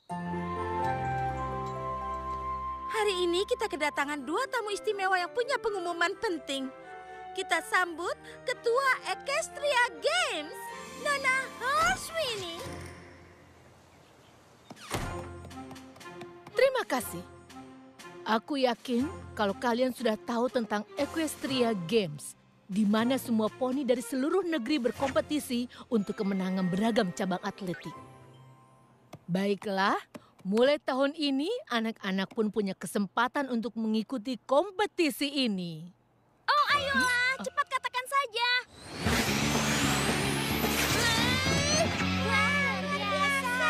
Hari ini kita kedatangan 2 tamu istimewa yang punya pengumuman penting. Kita sambut Ketua Equestria Games, Nona Halswini. Terima kasih. Aku yakin kalau kalian sudah tahu tentang Equestria Games, di mana semua poni dari seluruh negeri berkompetisi untuk kemenangan beragam cabang atletik. Baiklah, mulai tahun ini anak-anak pun punya kesempatan untuk mengikuti kompetisi ini. Oh, ayolah, cepat katakan saja. Luar biasa.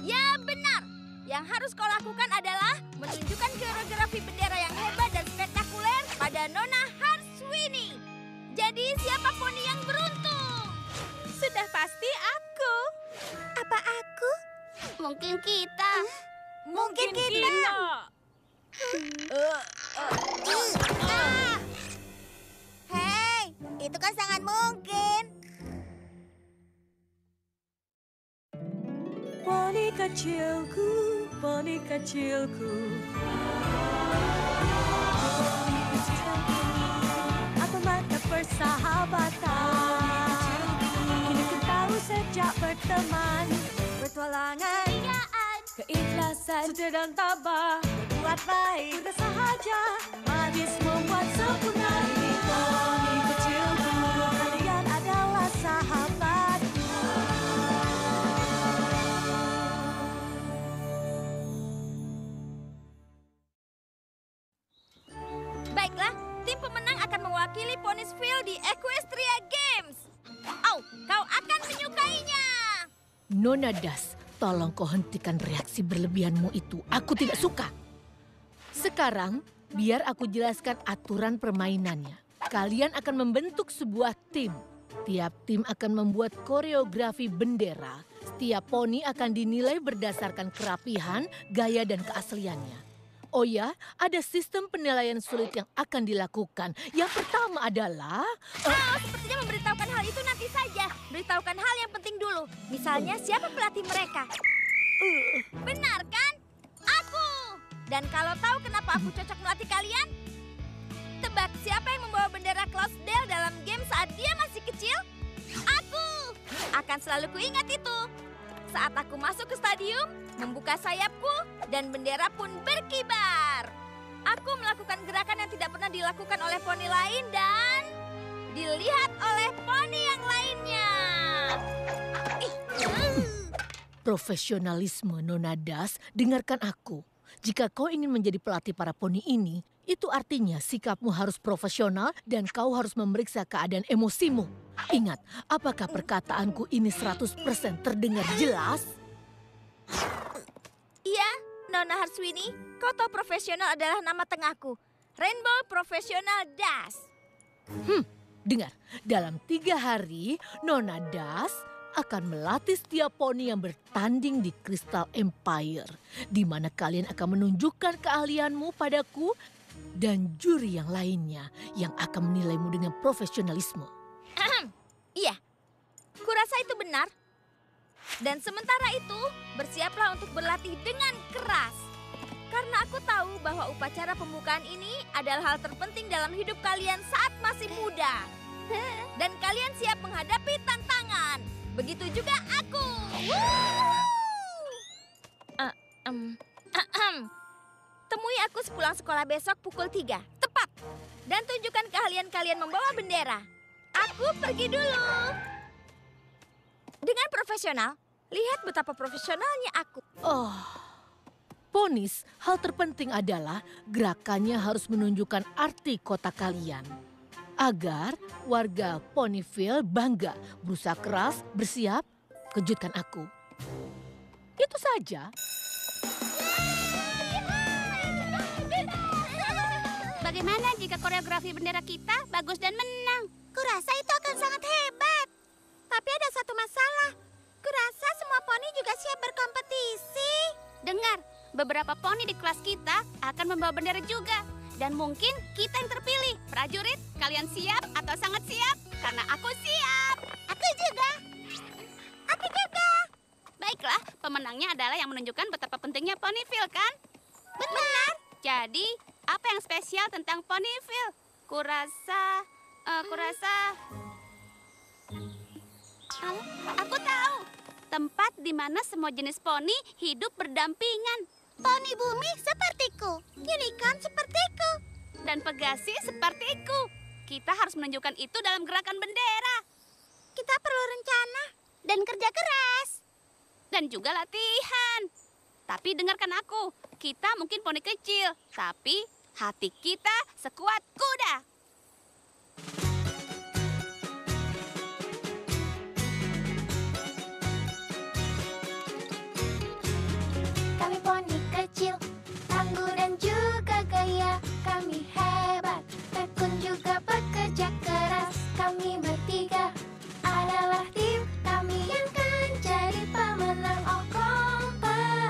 Ya, benar. Yang harus kau lakukan adalah menunjukkan koreografi bendera yang hebat dan spektakuler pada Nona Halswini. Jadi, siapa poni yang beruntung? Sudah pasti aku. Apa aku? Mungkin kita. Mungkin kita. Hei, itu kan sangat mungkin. Poni kecilku. Apa makna persahabatan? Kini ku tahu sejak berteman, bertualangan, keikhlasan, setia dan tabah, berbuat baik, mudah sahaja, manis membuat sempurna. Ini poni kecilku, kalian adalah sahabatku. Baiklah, tim pemenang akan mewakili Poniesville di Equestria Games. Oh, kau akan menyukainya. Nona Das, tolong kau hentikan reaksi berlebihanmu itu. Aku tidak suka. Sekarang, biar aku jelaskan aturan permainannya. Kalian akan membentuk sebuah tim. Tiap tim akan membuat koreografi bendera. Setiap poni akan dinilai berdasarkan kerapihan, gaya, dan keasliannya. Oh ya, ada sistem penilaian sulit yang akan dilakukan. Yang pertama adalah... Sepertinya memberitahukan hal itu nanti saja. Beritahukan hal yang penting dulu. Misalnya, siapa pelatih mereka? Benar kan? Aku. Dan kalau tahu kenapa aku cocok melatih kalian? Tebak siapa yang membawa bendera Cloudsdale dalam game saat dia masih kecil? Aku. Akan selalu kuingat itu. Saat aku masuk ke stadium, membuka sayapku, dan bendera pun berkibar. Aku melakukan gerakan yang tidak pernah dilakukan oleh poni lain dan dilihat oleh poni yang lainnya. Profesionalisme, Nona Das, dengarkan aku. Jika kau ingin menjadi pelatih para poni ini, itu artinya sikapmu harus profesional dan kau harus memeriksa keadaan emosimu. Ingat, apakah perkataanku ini 100% terdengar jelas? Iya, Nona Halswini, kau tahu profesional adalah nama tengahku. Rainbow Professional Das. Dengar, dalam 3 hari, Nona Das akan melatih setiap poni yang bertanding di Crystal Empire, di mana kalian akan menunjukkan keahlianmu padaku dan juri yang lainnya yang akan menilaimu dengan profesionalisme. Iya, kurasa itu benar. Dan sementara itu, bersiaplah untuk berlatih dengan keras. Karena aku tahu bahwa upacara pembukaan ini adalah hal terpenting dalam hidup kalian saat masih muda. Dan kalian siap menghadapi tantangan. Begitu juga aku. Temui aku sepulang sekolah besok pukul 3. Tepat. Dan tunjukkan keahlian kalian membawa bendera. Aku pergi dulu. Dengan profesional, lihat betapa profesionalnya aku. Ponis, hal terpenting adalah gerakannya harus menunjukkan arti kota kalian. Agar warga Ponyville bangga, berusaha keras, bersiap, kejutkan aku. Itu saja. Bagaimana jika koreografi bendera kita bagus dan menang? Kurasa itu akan sangat hebat. Tapi ada satu masalah. Kurasa semua poni juga siap berkompetisi. Dengar, beberapa poni di kelas kita akan membawa bendera juga. Dan mungkin kita yang terpilih. Prajurit, kalian siap atau sangat siap? Karena aku siap. Aku juga. Aku juga. Baiklah. Baiklah, pemenangnya adalah yang menunjukkan betapa pentingnya Ponyville, kan? Benar. Jadi, apa yang spesial tentang Ponyville? Kurasa... Aku tahu. Tempat di mana semua jenis poni hidup berdampingan. Poni bumi sepertiku. Unicorn sepertiku. Dan Pegasi sepertiku. Kita harus menunjukkan itu dalam gerakan bendera. Kita perlu rencana. Dan kerja keras. Dan juga latihan. Tapi dengarkan aku. Kita mungkin poni kecil. Tapi hati kita sekuat kuda. Kami poni kecil, tangguh dan juga gaya. Kami hebat, tekun juga bekerja keras. Kami bertiga adalah tim kami yang kan jadi pemenang kompetisi.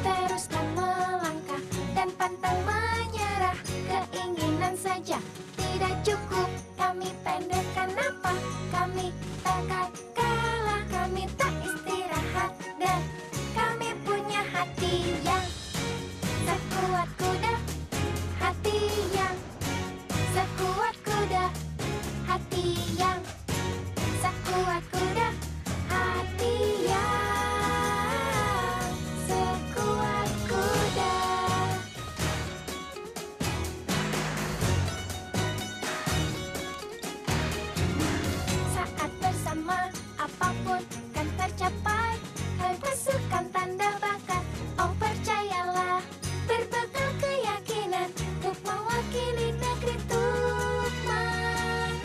Teruskan melangkah dan pantang menyerah. Keinginan saja tidak cukup. Kami pendekkan apa? Kami takkan kalah. Kami tak istirahat dan kami punya hati yang sekuat kuda. Hati yang sekuat kuda. Hati yang sekuat kuda. Hati yang sekuat kuda. Saat bersama, apapun kan tercapai. Kalian pasukan tanda bakat. Oh percayalah, berbekal keyakinan untuk mewakili negeri untuk menang.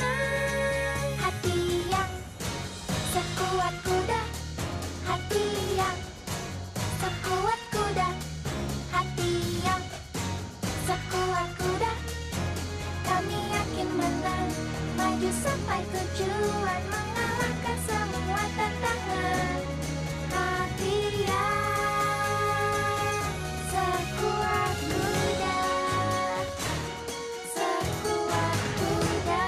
Hati yang sekuat kuda. Hati yang sekuat kuda. Hati yang sekuat kuda. Kami yakin menang, maju sampai tujuan, mengalahkan semua tantangan. Hati yang sekuat kuda, sekuat kuda.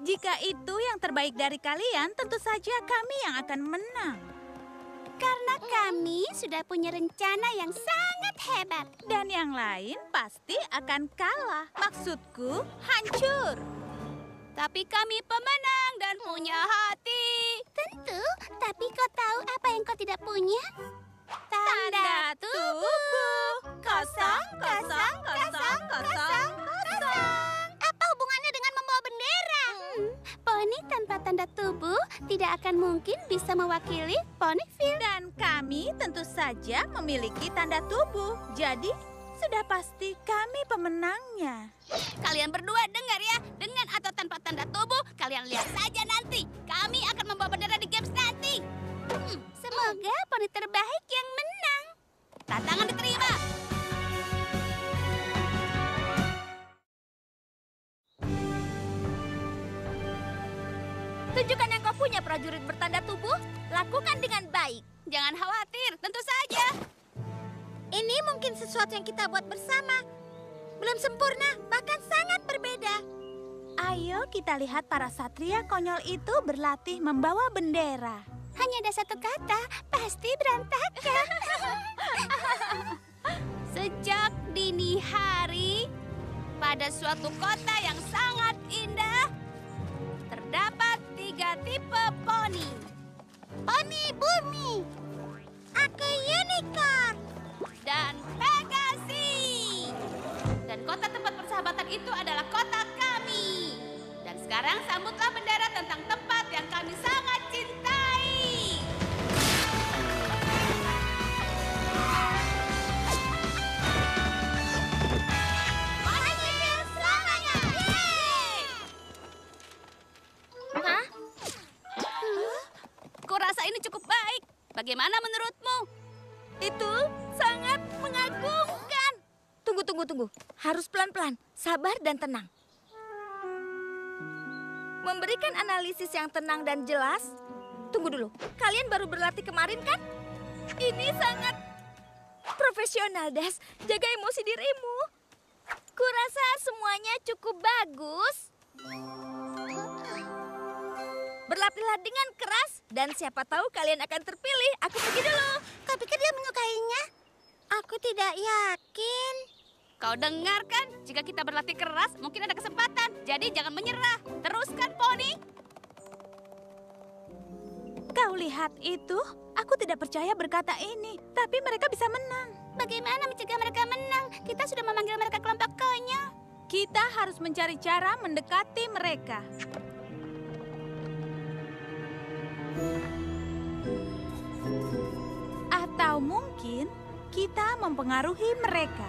Jika itu yang terbaik dari kalian, tentu saja kami yang akan menang. Karena kami sudah punya rencana yang sangat hebat. Dan yang lain pasti akan kalah. Maksudku, hancur. Tapi kami pemenang dan punya hati. Tentu, tapi kau tahu apa yang kau tidak punya? Tanda tubuh. Kosong, kosong, kosong, kosong, kosong. Apa hubungannya dengan membawa bendera? Poni tanpa tanda tubuh tidak akan mungkin bisa mewakili Ponyville. Dan kami tentu saja memiliki tanda tubuh. Jadi, sudah pasti kami pemenangnya. Kalian berdua dengar ya, dengan atau tanpa tanda tubuh, kalian lihat saja nanti. Kami akan membawa bendera di games nanti. Semoga poni terbaik yang menang. Tantangan diterima. Tunjukkan yang kau punya, prajurit bertanda tubuh. Lakukan dengan baik. Jangan khawatir, tentu saja. Ini mungkin sesuatu yang kita buat bersama. Belum sempurna, bahkan sangat berbeda. Ayo kita lihat para satria konyol itu berlatih membawa bendera. Hanya ada satu kata, pasti berantakan. Sejak dini hari, pada suatu kota yang sangat indah, terdapat 3 tipe poni. Poni bumi. Aku unicorn. Dan Pegasi. Dan kota tempat persahabatan itu adalah kota kami. Dan sekarang sambutlah bendera tentang tempat yang kami sangat cintai. Ponyville selamanya. Hah? Kurasa ini cukup baik. Bagaimana menurutmu? Itu sangat mengagumkan. Tunggu. Harus pelan-pelan, sabar dan tenang. Memberikan analisis yang tenang dan jelas. Tunggu dulu, kalian baru berlatih kemarin kan? Ini sangat profesional, Das. Jaga emosi dirimu. Kurasa semuanya cukup bagus. Berlatihlah dengan keras dan siapa tahu kalian akan terpilih. Aku pergi dulu. Kau pikir dia menyukainya? Aku tidak yakin. Kau dengar kan? Jika kita berlatih keras, mungkin ada kesempatan. Jadi jangan menyerah. Teruskan, Poni. Kau lihat itu? Aku tidak percaya berkata ini, tapi mereka bisa menang. Bagaimana mencegah mereka menang? Kita sudah memanggil mereka kelompok konyol. Kita harus mencari cara mendekati mereka. Atau mungkin kita mempengaruhi mereka.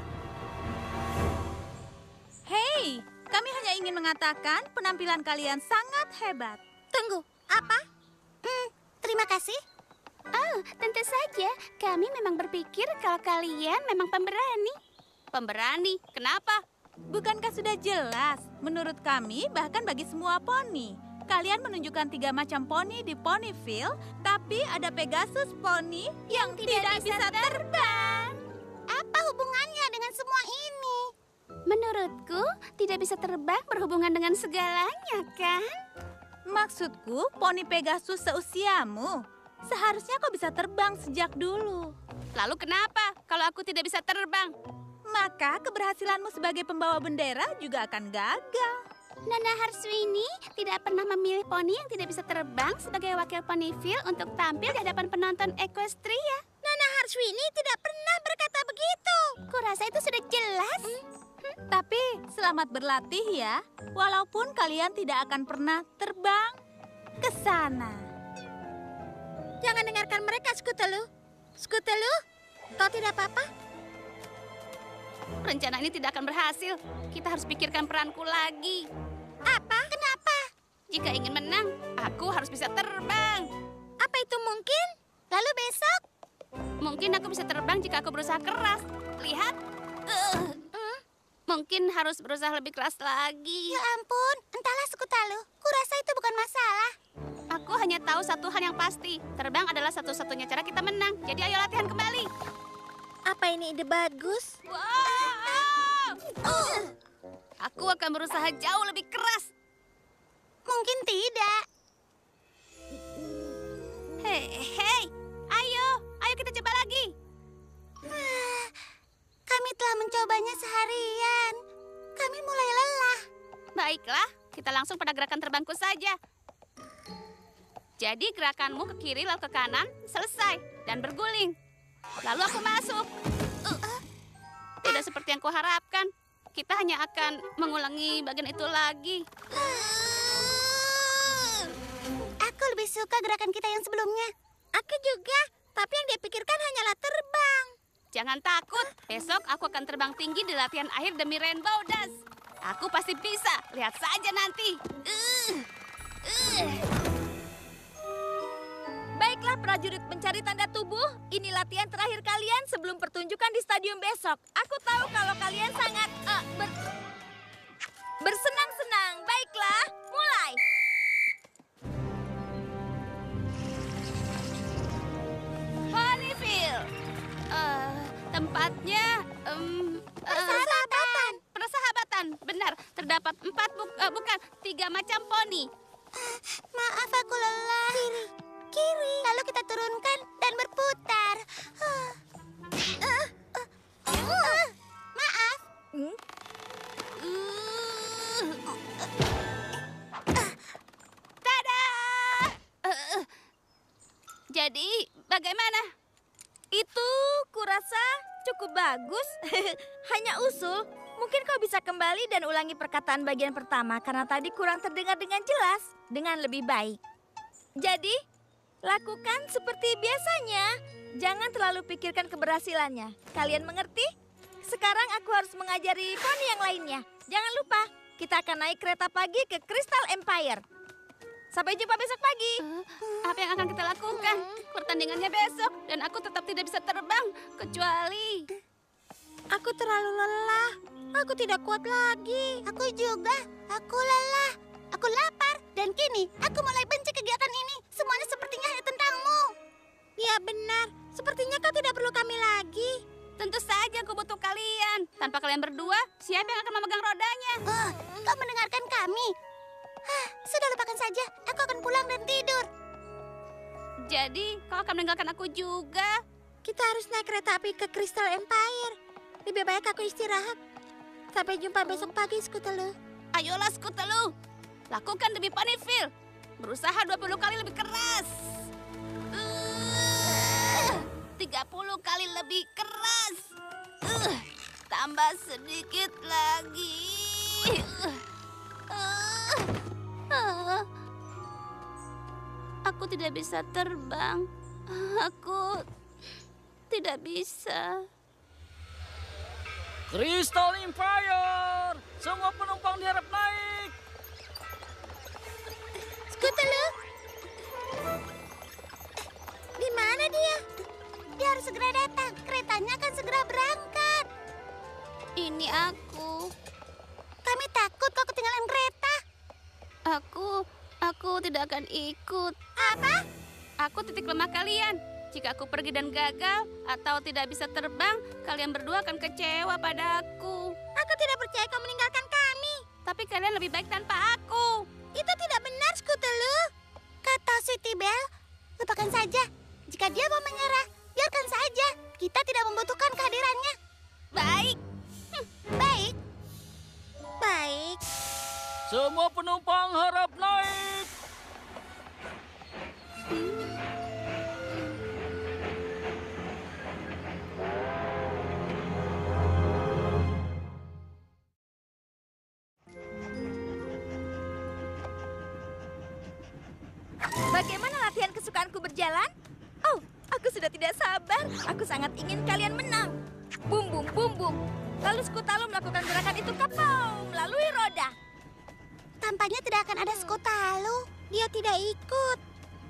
Hei, kami hanya ingin mengatakan penampilan kalian sangat hebat. Tunggu, apa? Terima kasih. Oh, tentu saja. Kami memang berpikir kalau kalian memang pemberani. Pemberani? Kenapa? Bukankah sudah jelas? Menurut kami, bahkan bagi semua poni. Kalian menunjukkan 3 macam poni di Ponyville, tapi ada Pegasus poni yang tidak bisa terbang. Apa hubungannya dengan semua ini? Menurutku, tidak bisa terbang berhubungan dengan segalanya, kan? Maksudku, poni Pegasus seusiamu. Seharusnya kau bisa terbang sejak dulu. Lalu kenapa kalau aku tidak bisa terbang? Maka keberhasilanmu sebagai pembawa bendera juga akan gagal. Nona Harswini tidak pernah memilih poni yang tidak bisa terbang sebagai wakil Ponyville untuk tampil di hadapan penonton Equestria. Nona Harswini tidak pernah berkata begitu. Kurasa itu sudah jelas. Tapi selamat berlatih ya, walaupun kalian tidak akan pernah terbang ke sana. Jangan dengarkan mereka, Skutelu. Skutelu, kau tidak apa-apa? Rencana ini tidak akan berhasil. Kita harus pikirkan peranku lagi. Apa? Kenapa? Jika ingin menang, aku harus bisa terbang. Apa itu mungkin? Lalu besok? Mungkin aku bisa terbang jika aku berusaha keras. Lihat. Mungkin harus berusaha lebih keras lagi. Ya ampun, entahlah Skutelu. Kurasa itu bukan masalah. Aku hanya tahu satu hal yang pasti. Terbang adalah satu-satunya cara kita menang. Jadi ayo latihan kembali. Apa ini ide bagus? Wow! Aku akan berusaha jauh lebih keras. Mungkin tidak. Hei, ayo kita coba lagi. Kami telah mencobanya seharian. Kami mulai lelah. Baiklah, kita langsung pada gerakan terbangku saja. Jadi gerakanmu ke kiri lalu ke kanan, selesai, dan berguling. Lalu aku masuk. Tidak seperti yang kuharapkan. Kita hanya akan mengulangi bagian itu lagi. Aku lebih suka gerakan kita yang sebelumnya. Aku juga, tapi yang dia pikirkan hanyalah terbang. Jangan takut, besok aku akan terbang tinggi di latihan akhir demi Rainbow Dash. Aku pasti bisa, lihat saja nanti. Baiklah prajurit pencari tanda tubuh, ini latihan terakhir kalian sebelum pertunjukan di stadion besok. Aku tahu kalau kalian sangat bersenang-senang. Baiklah, mulai. Ponyville. Tempatnya persahabatan. Benar, terdapat 3 macam poni. Maaf, aku lelah. Kiri. Lalu kita turunkan dan berputar. Maaf. Tada! Jadi, bagaimana? Itu kurasa cukup bagus. Hanya usul, mungkin kau bisa kembali dan ulangi perkataan bagian pertama karena tadi kurang terdengar dengan jelas, dengan lebih baik. Jadi, lakukan seperti biasanya. Jangan terlalu pikirkan keberhasilannya. Kalian mengerti? Sekarang aku harus mengajari poni yang lainnya. Jangan lupa, kita akan naik kereta pagi ke Crystal Empire. Sampai jumpa besok pagi. Apa yang akan kita lakukan? Pertandingannya besok dan aku tetap tidak bisa terbang kecuali Aku terlalu lelah. Aku tidak kuat lagi. Aku juga. Aku lelah. Aku lapar. Dan kini, aku mulai benci kegiatan ini. Semuanya sepertinya hanya tentangmu. Ya benar, sepertinya kau tidak perlu kami lagi. Tentu saja aku butuh kalian. Tanpa kalian berdua, siapa yang akan memegang rodanya? Kau mendengarkan kami? Sudah lupakan saja, aku akan pulang dan tidur. Jadi, kau akan meninggalkan aku juga? Kita harus naik kereta api ke Crystal Empire. Lebih baik aku istirahat. Sampai jumpa besok pagi, Scootaloo. Ayolah, Scootaloo. Lakukan demi Ponyville. Berusaha 20 kali lebih keras. 30 kali lebih keras. Tambah sedikit lagi. Aku tidak bisa terbang. Aku tidak bisa. Crystal Empire! Semua penumpang diharap naik! Scootaloo? Di mana dia? Dia harus segera datang. Keretanya akan segera berangkat. Ini aku. Kami takut kau ketinggalan kereta. Aku tidak akan ikut. Apa? Aku titik lemah kalian. Jika aku pergi dan gagal atau tidak bisa terbang, kalian berdua akan kecewa padaku. Aku tidak percaya kau meninggalkan kami. Tapi kalian lebih baik tanpa aku. Itu tidak benar, Scootaloo. Kata Sweetie Belle, lupakan saja. Jika dia mau menyerah, biarkan saja. Kita tidak membutuhkan kehadirannya. Baik. Baik. Baik. Semua penumpang harap naik! Bagaimana latihan kesukaanku berjalan? Oh, aku sudah tidak sabar. Aku sangat ingin kalian menang. Bum, bum, bum, bum. Lalu Scootaloo melakukan gerakan itu kapau melalui roda. Tampaknya tidak akan ada Scootaloo. Dia tidak ikut.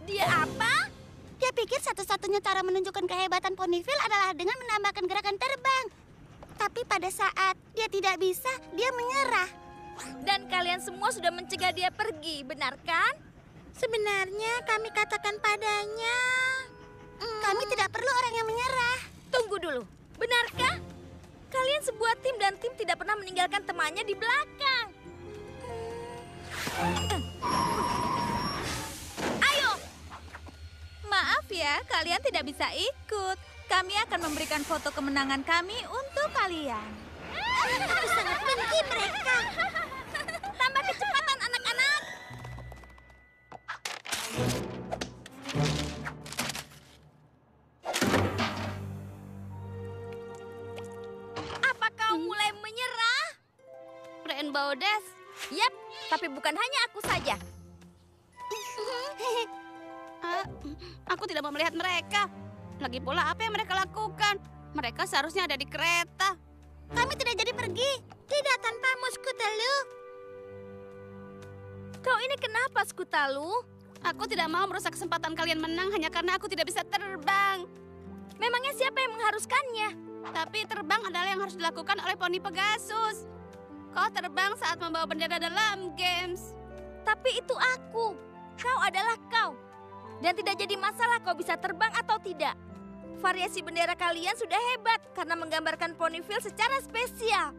Dia apa? Dia pikir satu-satunya cara menunjukkan kehebatan Ponyville adalah dengan menambahkan gerakan terbang. Tapi pada saat dia tidak bisa, dia menyerah. Dan kalian semua sudah mencegah dia pergi, benar kan? Sebenarnya kami katakan padanya. Kami tidak perlu orang yang menyerah. Tunggu dulu, benarkah? Kalian sebuah tim dan tim tidak pernah meninggalkan temannya di belakang. Ayo! Maaf ya, kalian tidak bisa ikut. Kami akan memberikan foto kemenangan kami untuk kalian. Aku sangat benci mereka. Tambah kecepatan anak-anak. Apa kau mulai menyerah? Rainbow Dash. Yap, tapi bukan hanya aku saja. Aku tidak mau melihat mereka. Lagi pula apa yang mereka lakukan? Mereka seharusnya ada di kereta. Kami tidak jadi pergi. Tidak tanpamu, Scootaloo. Kau ini kenapa, Scootaloo? Aku tidak mau merusak kesempatan kalian menang hanya karena aku tidak bisa terbang. Memangnya siapa yang mengharuskannya? Tapi terbang adalah yang harus dilakukan oleh poni Pegasus. Kau terbang saat membawa bendera dalam games. Tapi itu aku. Kau adalah kau. Dan tidak jadi masalah kau bisa terbang atau tidak. Variasi bendera kalian sudah hebat karena menggambarkan Ponyville secara spesial.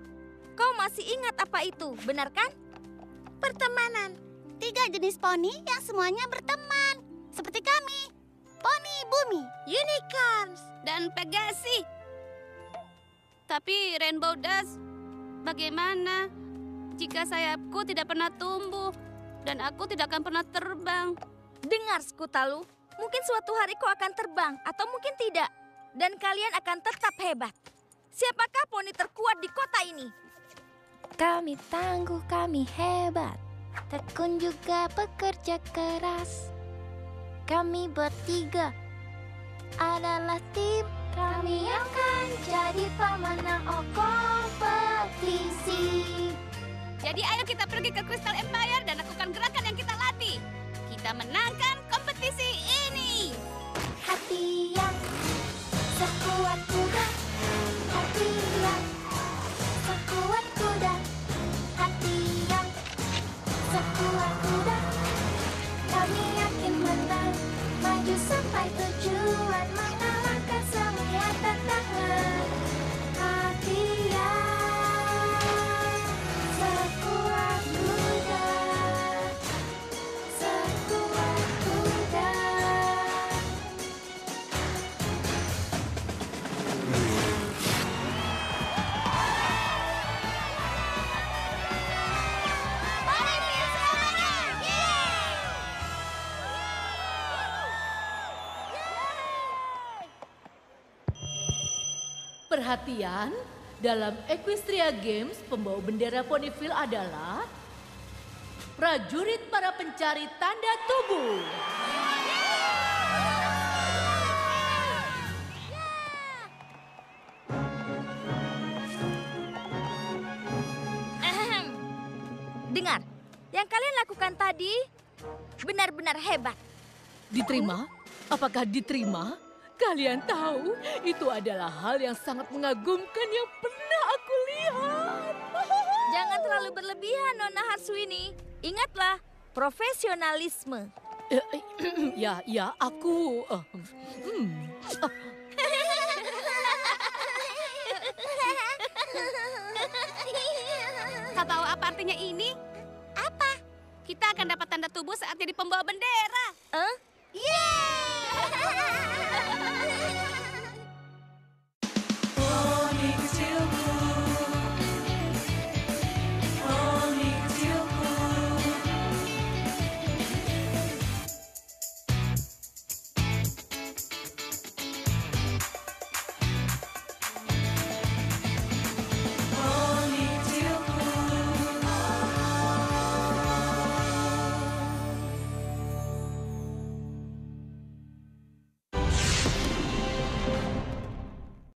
Kau masih ingat apa itu, benar kan? Pertemanan. 3 jenis poni yang semuanya berteman. Seperti kami. Poni bumi, unicorns, Dan Pegasi. Tapi Rainbow Dash, bagaimana jika sayapku tidak pernah tumbuh dan aku tidak akan pernah terbang? Dengar, Scootaloo, mungkin suatu hari kau akan terbang atau mungkin tidak. Dan kalian akan tetap hebat. Siapakah poni terkuat di kota ini? Kami tangguh, kami hebat. Tekun juga bekerja keras. Kami bertiga adalah tim. Kami akan jadi pemenang kompetisi. Jadi ayo kita pergi ke Crystal Empire dan lakukan gerakan yang kita latih. Kita menangkan kompetisi ini. Hati yang sekuat kuda, hati yang sekuat kuda, hati yang sekuat kuda. Perhatian, dalam Equestria Games, pembawa bendera Ponyville adalah prajurit para pencari tanda tubuh. Ahem. Dengar, yang kalian lakukan tadi benar-benar hebat. Diterima? Apakah diterima? Kalian tahu, itu adalah hal yang sangat mengagumkan yang pernah aku lihat. Jangan terlalu berlebihan, Nona Harswini. Ingatlah, profesionalisme. Ya, aku... Kau tahu apa artinya ini? Apa? Kita akan dapat tanda tubuh saat jadi pembawa bendera. Yeay!